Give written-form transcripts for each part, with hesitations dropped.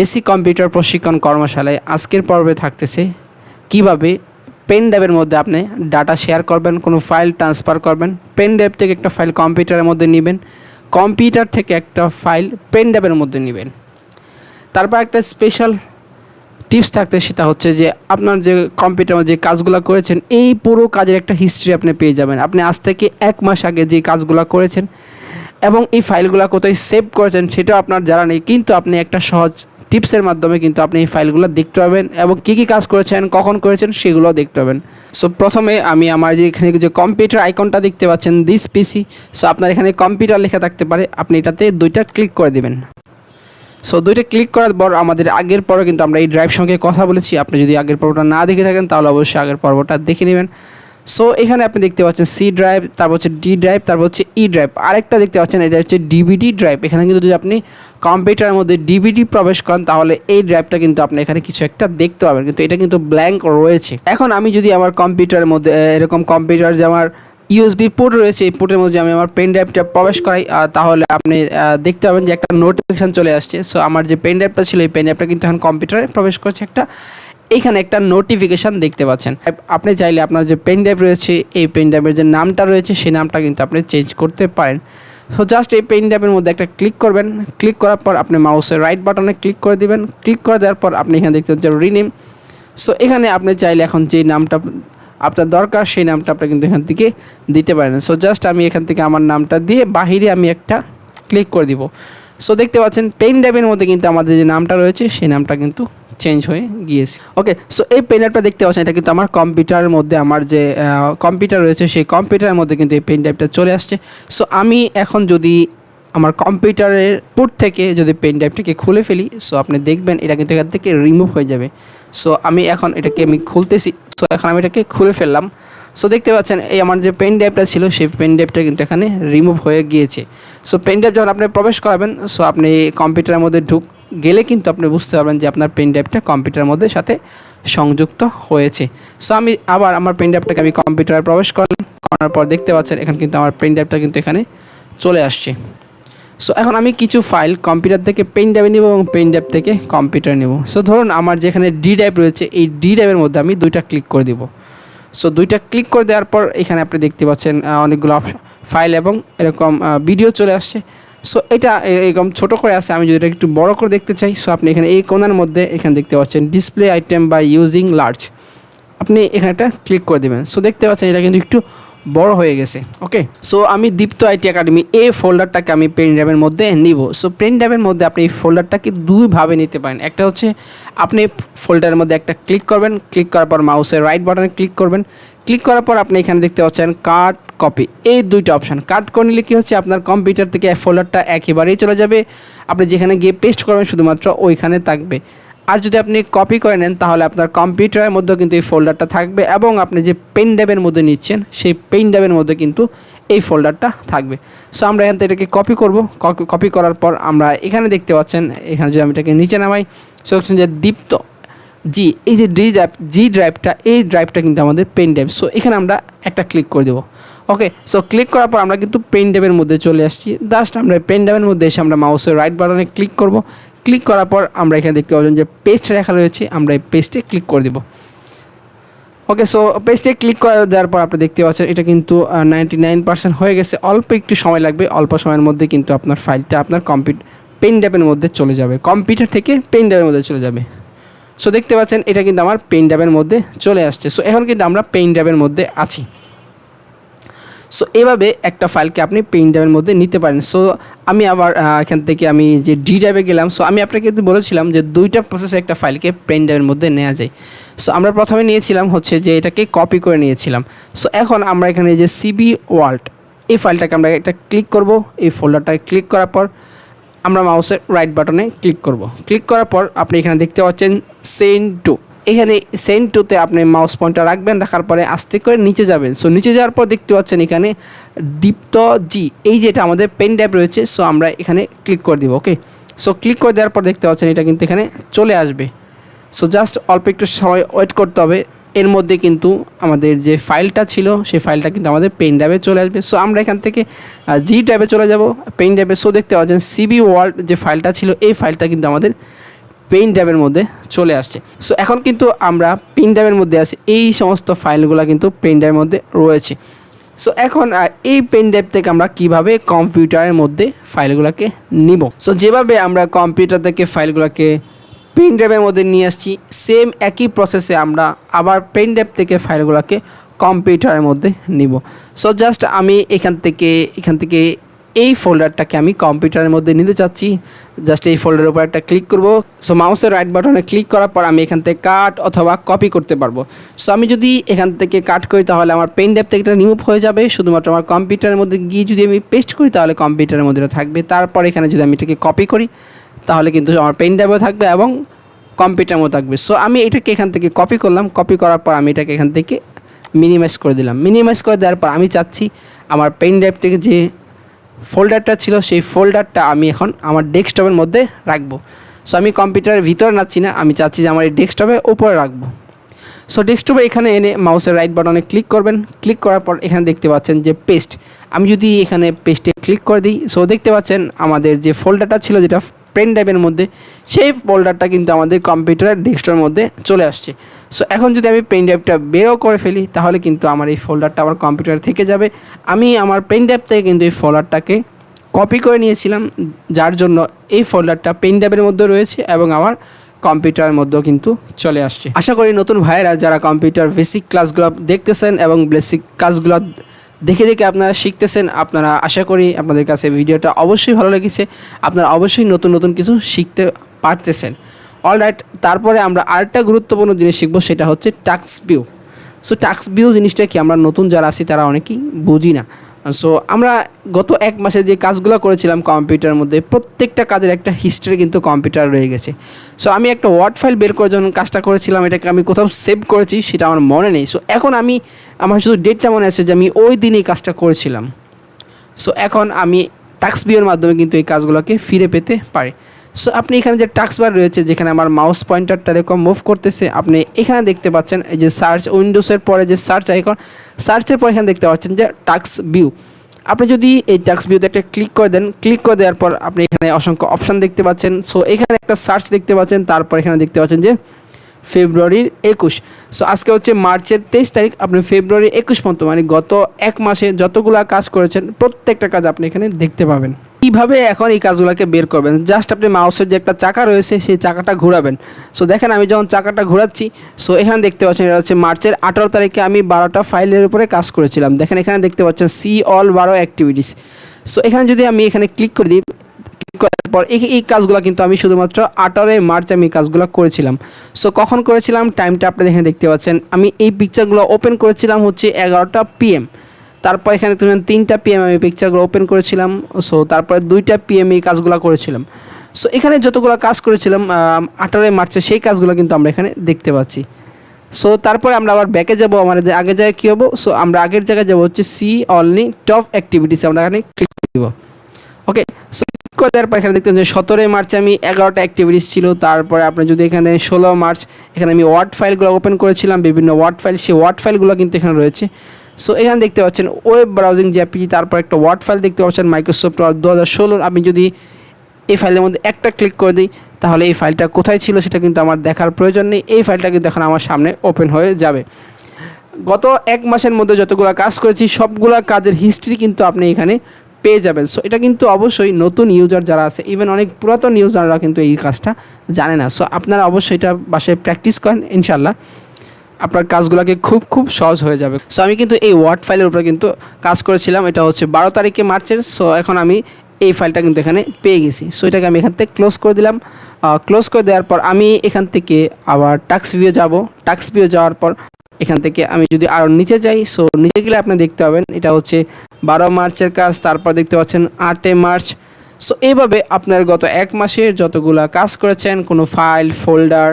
Basic computer প্রশিক্ষণ কর্মশালায় আজকের পর্বে থাকতেছে কিভাবে পেন ড্রাইভের মধ্যে আপনি ডাটা শেয়ার করবেন, কোনো ফাইল ট্রান্সফার করবেন। পেন ড্রাইভ থেকে একটা ফাইল কম্পিউটারের মধ্যে নেবেন, কম্পিউটার থেকে একটা ফাইল পেন ড্রাইভের মধ্যে নেবেন। তারপর একটা স্পেশাল টিপস থাকতে, সেটা হচ্ছে যে আপনার যে কম্পিউটারে যে কাজগুলো করেছেন এই পুরো কাজের একটা হিস্ট্রি আপনি পেয়ে যাবেন। আপনি আজ থেকে 1 মাস আগে যে কাজগুলো করেছেন এবং এই ফাইলগুলো কোথায় সেভ করেছেন সেটাও আপনার জানা নেই, কিন্তু আপনি একটা সহজ টিপসের মাধ্যমে কিন্তু আপনি এই ফাইলগুলো দেখতে পাবেন এবং কী কী কাজ করেছেন, কখন করেছেন সেগুলো দেখতে পাবেন। সো প্রথমে আমি আমার যে এখানে যে কম্পিউটার আইকনটা দেখতে পাচ্ছেন, দিস পিসি। সো আপনার এখানে কম্পিউটার লেখা থাকতে পারে, আপনি এটাতে 2টা ক্লিক করে দেবেন। সো 2টা ক্লিক করার পর আমাদের আগের পরে কিন্তু আমরা এই ড্রাইভ সঙ্গে কথা বলেছি। আপনি যদি আগের পর্বটা না দেখে থাকেন তাহলে অবশ্যই আগের পর্বটা দেখে নেবেন। সো এখানে আপনি দেখতে পাচ্ছেন সি ড্রাইভ, তারপর হচ্ছে ডি ড্রাইভ, তারপর হচ্ছে ই ড্রাইভ। আরেকটা দেখতে পাচ্ছেন এটা হচ্ছে ডিভিডি ড্রাইভ। এখানে কিন্তু যদি আপনি কম্পিউটারের মধ্যে ডিভিডি প্রবেশ করেন তাহলে এই ড্রাইভটা কিন্তু আপনি এখানে কিছু একটা দেখতে পাবেন, কিন্তু এটা কিন্তু ব্ল্যাঙ্ক রয়েছে। এখন আমি যদি আমার কম্পিউটারের মধ্যে এরকম কম্পিউটার যে আমার ইউএসবি পোর্ট রয়েছে, এই পোর্টের মধ্যে আমি আমার পেন ড্রাইভটা প্রবেশ করাই, তাহলে আপনি দেখতে পাবেন যে একটা নোটিফিকেশান চলে আসছে। সো আমার যে পেন ড্রাইভটা ছিল এই পেন ড্রাইভটা কিন্তু এখন কম্পিউটারে প্রবেশ করছে, এইখানে একটা নোটিফিকেশান দেখতে পাচ্ছেন। আপনি চাইলে আপনার যে পেন ড্রাইভ রয়েছে এই পেন ড্রাইভের যে নামটা রয়েছে সেই নামটা কিন্তু আপনি চেঞ্জ করতে পারেন। সো জাস্ট এই পেন ড্রাইভের মধ্যে একটা ক্লিক করবেন, ক্লিক করার পর আপনি মাউসের রাইট বাটনে ক্লিক করে দেবেন। ক্লিক করে দেওয়ার পর আপনি এখানে দেখতে পাচ্ছেন রিনেম। সো এখানে আপনি চাইলে এখন যে নামটা আপনার দরকার সেই নামটা আপনি কিন্তু এখান থেকে দিতে পারেন। সো জাস্ট আমি এখান থেকে আমার নামটা দিয়ে বাহিরে আমি একটা ক্লিক করে দিব। সো দেখতে পাচ্ছেন পেন ড্রাইভের মধ্যে কিন্তু আমাদের যে নামটা রয়েছে সেই নামটা কিন্তু চেঞ্জ হয়ে গিয়েছে। ওকে, সো এই পেন ড্রাইভটা দেখতে পাচ্ছেন এটা কিন্তু আমার কম্পিউটারের মধ্যে, আমার যে কম্পিউটার রয়েছে সেই কম্পিউটারের মধ্যে কিন্তু এই পেন ড্রাইভটা চলে আসছে। সো আমি এখন যদি আমার কম্পিউটারের পোর্ট থেকে যদি পেন ড্রাইভটাকে খুলে ফেলি, সো আপনি দেখবেন এটা কিন্তু এখান থেকে রিমুভ হয়ে যাবে। সো আমি এখন এটাকে খুলতেছি। সো এখন আমি এটাকে খুলে ফেললাম। সো দেখতে পাচ্ছেন এই আমার যে পেন ড্রাইভটা ছিল সেই পেন ড্রাইভটা কিন্তু এখানে রিমুভ হয়ে গিয়েছে। সো পেন ড্রাইভ যখন আপনি প্রবেশ করাবেন, সো আপনি কম্পিউটারের মধ্যে গেলে কিন্তু আপনি বুঝতে পারবেন যে আপনার পেন ড্রাইভটা কম্পিউটারের মধ্যে সাথে সংযুক্ত হয়েছে। সো আমি আবার আমার পেন ড্রাইভটাকে আমি কম্পিউটারে প্রবেশ করলাম, করার পর দেখতে পাচ্ছেন এখন কিন্তু আমার পেন ড্রাইভটা কিন্তু এখানে চলে আসছে। সো এখন আমি কিছু ফাইল কম্পিউটার থেকে পেন ড্রাইভে নেব এবং পেন ড্রাইভ থেকে কম্পিউটার নেব। সো ধরুন আমার যেখানে ডি ড্রাইভ রয়েছে এই ডি ড্রাইভের মধ্যে আমি 2টা ক্লিক করে দেব। সো 2টা ক্লিক করে দেওয়ার পর এখানে আপনি দেখতে পাচ্ছেন অনেকগুলো ফাইল এবং এরকম ভিডিও চলে আসছে। সো এটা এরকম ছোটো করে আছে, আমি যদি এটা একটু বড় করে দেখতে চাই, সো আপনি এখানে এই কোণার মধ্যে এখানে দেখতে পাচ্ছেন display item by using large, আপনি এখানে একটা ক্লিক করে দেবেন। সো দেখতে পাচ্ছেন এটা কিন্তু একটু বড় হয়ে গেছে। ওকে, সো আমি দীপ্ত আইটি একাডেমি এই ফোল্ডারটাকে আমি পেন ড্রাইভের মধ্যে নিব। সো পেন ড্রাইভের মধ্যে আপনি এই ফোল্ডারটাকে দুইভাবে নিতে পারেন। একটা হচ্ছে আপনি ফোল্ডারের মধ্যে একটা ক্লিক করবেন, ক্লিক করার পর মাউসের রাইট বাটনে ক্লিক করবেন। ক্লিক করার পর আপনি এখানে দেখতে পাচ্ছেন কাট কপি, এই 2টা অপশান। কাট করে নিলে কী হচ্ছে আপনার কম্পিউটার থেকে ফোল্ডারটা একেবারেই চলে যাবে, আপনি যেখানে গিয়ে পেস্ট করবেন শুধুমাত্র ওইখানে থাকবে। আর যদি আপনি কপি করে নেন তাহলে আপনার কম্পিউটারের মধ্যেও কিন্তু এই ফোল্ডারটা থাকবে এবং আপনি যে পেন ড্রাইভের মধ্যে নিচ্ছেন সেই পেন ড্রাইভের মধ্যে কিন্তু এই ফোল্ডারটা থাকবে। সো আমরা এখান থেকে এটাকে কপি করব। কপি করার পর আমরা এখানে দেখতে পাচ্ছেন, এখানে যদি আমি এটাকে নিচে নামাই, সো যে দীপ্ত জি, এই যে জি ড্রাইভটা, এই ড্রাইভটা কিন্তু আমাদের পেন ড্রাইভ। সো এখানে আমরা একটা ক্লিক করে দেবো। ওকে, সো ক্লিক করার পর আমরা কিন্তু পেন ড্রাইভের মধ্যে চলে আসছি। জাস্ট আমরা পেন ড্রাইভের মধ্যে এসে আমরা মাউসের রাইট বাটনে ক্লিক করব। ক্লিক করার পর আমরা এখানে দেখতে পাচ্ছেন যে পেস্ট লেখা রয়েছে, আমরা এই পেস্টে ক্লিক করে দেব। ওকে, সো পেস্টে ক্লিক করে দেওয়ার পর আপনি দেখতে পাচ্ছেন এটা কিন্তু 99% হয়ে গেছে। অল্প একটু সময় লাগবে, অল্প সময়ের মধ্যে কিন্তু আপনার ফাইলটা আপনার পেন ড্রাইভের মধ্যে চলে যাবে, কম্পিউটার থেকে পেন ড্রাইভের মধ্যে চলে যাবে। সো দেখতে পাচ্ছেন এটা কিন্তু আমার পেন ড্রাইভের মধ্যে চলে আসছে। সো এখন কিন্তু আমরা পেন ড্রাইভের মধ্যে আছি। সো এভাবে একটা ফাইলকে আপনি পেন ড্রাইভের মধ্যে নিতে পারেন। সো আমি আবার এখান থেকে আমি যে ডি ড্রাইভে গেলাম। সো আমি আপনাকে বলেছিলাম যে 2টা প্রসেসে একটা ফাইলকে পেন ড্রাইভের মধ্যে নেওয়া যায়। সো আমরা প্রথমে নিয়েছিলাম হচ্ছে যে এটাকে কপি করে নিয়েছিলাম। সো এখন আমরা এখানে যে সিবি ওয়ার্ল্ড এই ফাইলটাকে আমরা একটা ক্লিক করব। এই ফোল্ডারটাকে ক্লিক করার পর আমরা মাউসের রাইট বাটনে ক্লিক করব। ক্লিক করার পর আপনি এখানে দেখতে পাচ্ছেন সেন্ড টু, এখানে সেন্ড টুতে আপনি মাউস পয়েন্টার রাখবেন, রাখার পরে আস্তে করে নিচে যাবেন। সো নিচে যাওয়ার পর দেখতে পাচ্ছেন এখানে দীপ্ত জি, এই যেটা আমাদের পেন ড্রাইভ রয়েছে। সো আমরা এখানে ক্লিক করে দিব। ওকে, সো ক্লিক করে দেওয়ার পর দেখতে পাচ্ছেন এটা কিন্তু এখানে চলে আসবে। সো জাস্ট অল্প একটু সময় ওয়েট করতে হবে, এর মধ্যে কিন্তু আমাদের যে ফাইলটা ছিল সেই ফাইলটা কিন্তু আমাদের পেন ড্রাইভে চলে আসবে। সো আমরা এখান থেকে জি ড্রাইভে চলে যাব, পেন ড্রাইভে। সো দেখতে পাচ্ছেন সিবি ওয়ার্ল্ড যে ফাইলটা ছিল এই ফাইলটা কিন্তু আমাদের পেন ড্রাইভের মধ্যে চলে আসছে। সো এখন কিন্তু আমরা পেন ড্রাইভের মধ্যে আছি, এই সমস্ত ফাইলগুলো কিন্তু পেন ড্রাইভের মধ্যে রয়েছে। সো এখন এই পেন ড্রাইভ থেকে আমরা কিভাবে কম্পিউটারের মধ্যে ফাইলগুলোকে নিব। সো যেভাবে আমরা কম্পিউটার থেকে ফাইলগুলোকে পেন ড্রাইভের মধ্যে নিয়ে আসছি, সেম একই প্রসেসে আমরা আবার পেন ড্রাইভ থেকে ফাইলগুলোকে কম্পিউটারের মধ্যে নিব। সো জাস্ট আমি এখান থেকে এই ফোল্ডারটাকে আমি কম্পিউটারের মধ্যে নিতে চাচ্ছি। জাস্ট এই ফোল্ডারের উপর একটা ক্লিক করব। সো মাউসের রাইট বাটনে ক্লিক করার পর আমি এখান থেকে কাট অথবা কপি করতে পারবো। সো আমি যদি এখান থেকে কাট করি তাহলে আমার পেন ড্রাইভ থেকে এটা রিমুভ হয়ে যাবে। শুধুমাত্র আমার কম্পিউটারের মধ্যে গিয়ে যদি আমি পেস্ট করি তাহলে কম্পিউটারের মধ্যে এটা থাকবে। তারপর এখানে যদি আমি এটাকে কপি করি তাহলে কিন্তু আমার পেন ড্রাইভও থাকবে এবং কম্পিউটারের মধ্যে থাকবে। সো আমি এটাকে এখান থেকে কপি করলাম। কপি করার পর আমি এটাকে এখান থেকে মিনিমাইজ করে দিলাম। মিনিমাইজ করে দেওয়ার পর আমি চাচ্ছি আমার পেন ড্রাইভ থেকে যে ফোল্ডারটা ছিল সেই ফোল্ডারটা আমি এখন আমার ডেস্কটপের মধ্যে রাখবো। সো আমি কম্পিউটারের ভিতরে রাখছি না, আমি চাচ্ছি যে আমার এই ডেস্কটপের উপরে রাখবো। সো ডেস্কটপে এখানে এনে মাউসের রাইট বাটনে ক্লিক করবেন। ক্লিক করার পর এখানে দেখতে পাচ্ছেন যে পেস্ট। আমি যদি এখানে পেস্টে ক্লিক করে দিই, সো দেখতে পাচ্ছেন আমাদের যে ফোল্ডারটা ছিল যেটা পেন ড্রাইভের মধ্যে, সেই ফোল্ডারটা কিন্তু আমাদের কম্পিউটারের ডেস্কটপের মধ্যে চলে আসছে। সো এখন যদি আমি পেন ড্রাইভটা বেরও করে ফেলি তাহলে কিন্তু আমার এই ফোল্ডারটা আমার কম্পিউটারে থেকে যাবে। আমি আমার পেন ড্রাইভ থেকে কিন্তু এই ফোল্ডারটাকে কপি করে নিয়েছিলাম, যার জন্য এই ফোল্ডারটা পেন ড্রাইভের মধ্যে রয়েছে এবং আমার কম্পিউটারের মধ্যেও কিন্তু চলে আসছে। আশা করি নতুন ভাইয়েরা যারা কম্পিউটার বেসিক ক্লাসগুলো দেখতেছেন এবং বেসিক কাজগুলো দেখে আপনারা শিখতেছেন, আপনারা আশা করি আপনাদের কাছে ভিডিওটা অবশ্যই ভালো লেগেছে, আপনারা অবশ্যই নতুন নতুন কিছু শিখতে পারতেছেন। অলরাইট, তারপরে আমরা আরেকটা গুরুত্বপূর্ণ জিনিস শিখবো, সেটা হচ্ছে task view. So task view জিনিসটা কি, আমরা নতুন যারা আছি তারা অনেকেই বুঝি না। সো আমরা গত এক মাসে যে কাজগুলো করেছিলাম কম্পিউটারের মধ্যে, প্রত্যেকটা কাজের একটা হিস্ট্রি কিন্তু কম্পিউটার রয়ে গেছে। সো আমি একটা ওয়ার্ড ফাইল বের করে যখন কাজটা করেছিলাম, এটাকে আমি কোথাও সেভ করেছি সেটা আমার মনে নেই। সো এখন আমার শুধু ডেটটা মনে আছে যে আমি ওই দিনই কাজটা করেছিলাম। সো এখন আমি টাস্ক ভিউর মাধ্যমে কিন্তু এই কাজগুলোকে ফিরে পেতে পারি। সো আপনি এখানে যে টাস্ক বার রয়েছে, যেখানে আমার মাউস পয়েন্টারটা এরকম মুভ করতেছে, আপনি এখানে দেখতে পাচ্ছেন এই যে সার্চ, উইন্ডোজের পরে যে সার্চ আইকন, সার্চের পর এখানে দেখতে পাচ্ছেন যে টাস্ক ভিউ। আপনি যদি এই টাস্ক ভিউতে একটা ক্লিক করে দেন, ক্লিক করে দেওয়ার পর আপনি এখানে অসংখ্য অপশান দেখতে পাচ্ছেন। সো এখানে একটা সার্চ দেখতে পাচ্ছেন, তারপর এখানে দেখতে পাচ্ছেন যে ফেব্রুয়ারির 21। সো আজকে হচ্ছে মার্চের 23 তারিখ, আপনি ফেব্রুয়ারি 21 পর্যন্ত মানে গত এক মাসে যতগুলা কাজ করেছেন প্রত্যেকটা কাজ আপনি এখানে দেখতে পাবেন। কীভাবে এখন এই কাজগুলোকে বের করবেন, জাস্ট আপনি মাউসের যে একটা চাকা রয়েছে সেই চাকাটা ঘোরাবেন। সো দেখেন আমি যখন চাকাটা ঘোরাচ্ছি, সো এখানে দেখতে পাচ্ছেন এটা হচ্ছে মার্চের 18 তারিখে আমি 12টা ফাইলের উপরে কাজ করেছিলাম। দেখেন এখানে দেখতে পাচ্ছেন সি অল 12 অ্যাক্টিভিটিস। সো এখানে যদি আমি এখানে ক্লিক করে দিই, করার পর এই কাজগুলো কিন্তু আমি শুধুমাত্র 18 মার্চ আমি এই কাজগুলো করেছিলাম। সো কখন করেছিলাম টাইমটা আপনি এখানে দেখতে পাচ্ছেন। আমি এই পিকচারগুলো ওপেন করেছিলাম হচ্ছে 11টা PM। তারপর এখানে দেখতে পাচ্ছেন 3টা PM আমি পিকচারগুলো ওপেন করেছিলাম। সো তারপরে 2টা PM এই কাজগুলো করেছিলাম। সো এখানে যতগুলো কাজ করেছিলাম 18 মার্চে সেই কাজগুলো কিন্তু আমরা এখানে দেখতে পাচ্ছি। সো তারপরে আমরা আবার ব্যাকে যাবো, আমাদের আগে জায়গায় কী হবো, সো আমরা আগের জায়গায় যাবো হচ্ছে সি অনলি টপ অ্যাক্টিভিটিস, আমরা এখানে ক্লিক দিব। ওকে, সো ক্লিক করে দেওয়ার পর এখানে দেখতে যে 17 মার্চে আমি 11টা অ্যাক্টিভিটিস ছিল। তারপরে আপনি যদি এখানে 16 মার্চ এখানে আমি ওয়ার্ড ফাইলগুলো ওপেন করেছিলাম, বিভিন্ন ওয়ার্ড ফাইল, সেই ওয়ার্ড ফাইলগুলো কিন্তু এখানে রয়েছে। সো এখানে দেখতে পাচ্ছেন ওয়েব ব্রাউজিং জেপিজি, তারপর একটা ওয়ার্ড ফাইল দেখতে পাচ্ছেন মাইক্রোসফট ওয়ার্ড 2016। আমি যদি এই ফাইলের মধ্যে একটা ক্লিক করে দিই তাহলে এই ফাইলটা কোথায় ছিল সেটা কিন্তু আমার দেখার প্রয়োজন নেই, এই ফাইলটা কিন্তু এখন আমার সামনে ওপেন হয়ে যাবে। গত এক মাসের মধ্যে যতগুলো কাজ করেছি সবগুলো কাজের হিস্ট্রি কিন্তু আপনি এখানে পেয়ে যাবেন। সো এটা কিন্তু অবশ্যই নতুন ইউজার যারা আছে, ইভেন অনেক পুরাতন ইউজাররা কিন্তু এই কাজটা জানে না। সো আপনারা অবশ্যই এটা বাসায় প্র্যাকটিস করেন, ইনশাল্লাহ আপনার কাজগুলোকে খুব সহজ হয়ে যাবে। সো আমি কিন্তু এই ওয়ার্ড ফাইলের উপরে কিন্তু কাজ করেছিলাম, এটা হচ্ছে 12 তারিখে মার্চের। সো এখন আমি এই ফাইলটা কিন্তু এখানে পেয়ে গেছি। সো এটাকে আমি এখান থেকে ক্লোজ করে দিলাম। ক্লোজ করে দেওয়ার পর আমি এখান থেকে আবার টাস্ক ভিউ যাব। টাস্ক ভিউ যাওয়ার পর এখান থেকে আমি যদি আরও নিচে যাই, সো নিচে গেলে আপনি দেখতে পাবেন এটা হচ্ছে 12 মার্চের কাজ, তারপর দেখতে পাচ্ছেন 8 মার্চ। সো এইভাবে আপনার গত এক মাসে যতগুলো কাজ করেছেন, কোনো ফাইল, ফোল্ডার,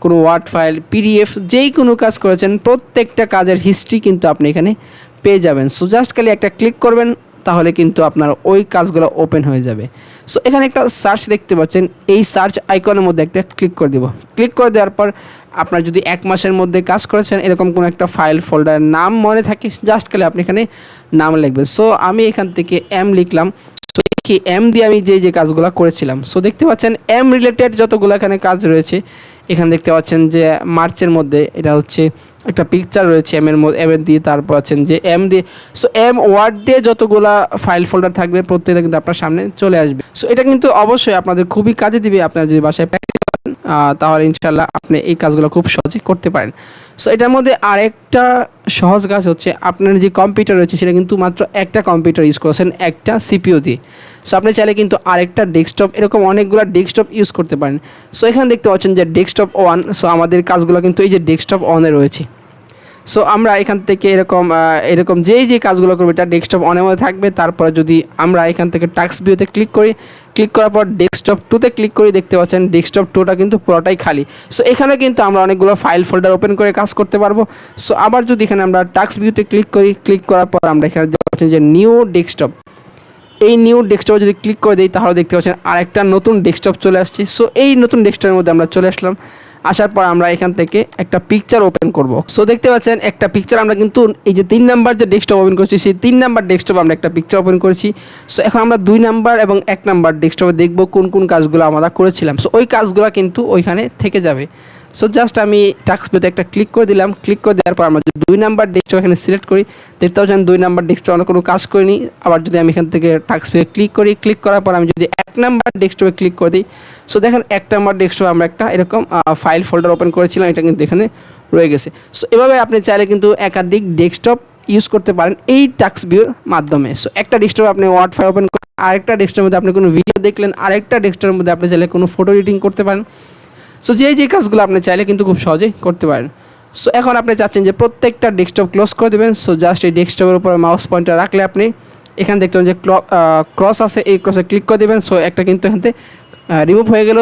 কোনো ওয়ার্ড ফাইল, PDF, যেই কোনো কাজ করেছেন প্রত্যেকটা কাজের হিস্ট্রি কিন্তু আপনি এখানে পেয়ে যাবেন। সো জাস্ট খালি একটা ক্লিক করবেন তাহলে কিন্তু আপনার ওই কাজগুলো ওপেন হয়ে যাবে। সো এখানে একটা সার্চ দেখতে পাচ্ছেন, এই সার্চ আইকনের মধ্যে একটা ক্লিক করে দেব। ক্লিক করে দেওয়ার পর আপনার যদি এক মাসের মধ্যে কাজ করেছেন এরকম কোনো একটা ফাইল, ফোল্ডারের নাম মনে থাকে, জাস্ট খালি আপনি এখানে নাম লিখবেন। সো আমি এখান থেকে লিখলাম। সো কি এম দিয়ে আমি যে কাজগুলো করেছিলাম। সো দেখতে পাচ্ছেন এম রিলেটেড যতগুলো এখানে কাজ রয়েছে, এখানে দেখতে পাচ্ছেন যে মার্চের মধ্যে এটা হচ্ছে একটা পিকচার রয়েছে এম এর মধ্যে, এম এর দিয়ে, তারপর আছেন যে এম দিয়ে। সো এম ওয়ার্ড দিয়ে যতগুলা ফাইল ফোল্ডার থাকবে প্রত্যেকটা কিন্তু আপনার সামনে চলে আসবে। সো এটা কিন্তু অবশ্যই আপনাদের খুবই কাজে দিবে, আপনার যদি বাসায় তাহলে ইনশাল্লাহ আপনি এই কাজগুলো খুব সহজে করতে পারেন। সো এটার মধ্যে আরেকটা সহজ কাজ হচ্ছে, আপনার যে কম্পিউটার রয়েছে সেটা কিন্তু মাত্র একটা কম্পিউটার ইউজ করছেন একটা সিপিইউ দিয়ে। সো আপনি চাইলে কিন্তু আরেকটা ডেস্কটপ, এরকম অনেকগুলো ডেস্কটপ ইউজ করতে পারেন। সো এখানে দেখতে পাচ্ছেন যে ডেস্কটপ ওয়ান। সো আমাদের কাজগুলো কিন্তু এই যে ডেস্কটপ ওয়ানে রয়েছে। সো আমরা এখান থেকে এরকম যে কাজগুলো করবো এটা ডেস্কটপ অনের মধ্যে থাকবে। তারপরে যদি আমরা এখান থেকে টাস্ক ভিউতে ক্লিক করি, ক্লিক করার পর ডেস্কটপ টুতে ক্লিক করি, দেখতে পাচ্ছেন ডেস্কটপ টুটা কিন্তু পুরোটাই খালি। সো এখানে কিন্তু আমরা অনেকগুলো ফাইল ফোল্ডার ওপেন করে কাজ করতে পারবো। সো আবার যদি এখানে আমরা টাস্ক ভিউতে ক্লিক করি, ক্লিক করার পর আমরা এখানে দেখতে পাচ্ছেন যে নিউ ডেস্কটপ, এই নিউ ডেস্কটপে যদি ক্লিক করে দিই তাহলে দেখতে পাচ্ছেন আরেকটা নতুন ডেস্কটপ চলে আসছে। সো এই নতুন ডেস্কটপের মধ্যে আমরা চলে আসলাম। আসার পর আমরা এখান থেকে একটা পিকচার ওপেন করব। সো দেখতে পাচ্ছেন একটা পিকচার আমরা কিন্তু এই যে 3 নাম্বার যে ডেস্কটপ ওপেন করছি সেই 3 নাম্বার ডেস্কটপ আমরা একটা পিকচার ওপেন করেছি। সো এখন আমরা 2 নাম্বার এবং 1 নাম্বার ডেস্কটপে দেখব কোন কোন কাজগুলো আমরা করেছিলাম। সো ওই কাজগুলো কিন্তু ওইখানে থেকে যাবে। সো জাস্ট আমি টাস্ক ভিউতে একটা ক্লিক করে দিলাম। ক্লিক করে দেওয়ার পর আমরা যদি 2 নাম্বার ডেস্কটপ এখানে সিলেক্ট করি, দেখতে পাচ্ছেন 2 নাম্বার ডেস্কটপ আমরা কোনো কাজ করিনি। আবার যদি আমি এখান থেকে টাস্ক ভিউতে ক্লিক করি, ক্লিক করার পর আমি যদি 1 নাম্বার ডেস্কটপে ক্লিক করে দিই, সো দেখেন 1 নাম্বার ডেস্কটপে আমরা একটা এরকম ফাইল ফোল্ডার ওপেন করেছিলাম, এটা কিন্তু এখানে রয়ে গেছে। সো এভাবে আপনি চাইলে কিন্তু একাধিক ডেস্কটপ ইউজ করতে পারেন এই টাস্ক ভিউর মাধ্যমে। সো একটা ডেস্কটপে আপনি ওয়ার্ড ফাইল ওপেন করেন, আরেকটা ডেস্কটপের মধ্যে আপনি কোনো ভিডিও দেখলেন, আরেকটা ডেস্কটপের মধ্যে আপনি চাইলে কোনো ফটো এডিটিং করতে পারেন। সো যে কাজগুলো আপনি চাইলে কিন্তু খুব সহজেই করতে পারেন। সো এখন আপনি চাচ্ছেন যে প্রত্যেকটা ডেস্কটপ ক্লোজ করে দেবেন। সো জাস্ট এই ডেস্কটপের উপরে মাউস পয়েন্টার রাখলে আপনি এখানে দেখতে পাবেন যে ক্রস আছে, এই ক্রসে ক্লিক করে দেবেন। সো একটা কিন্তু এখান থেকে রিমুভ হয়ে গেল।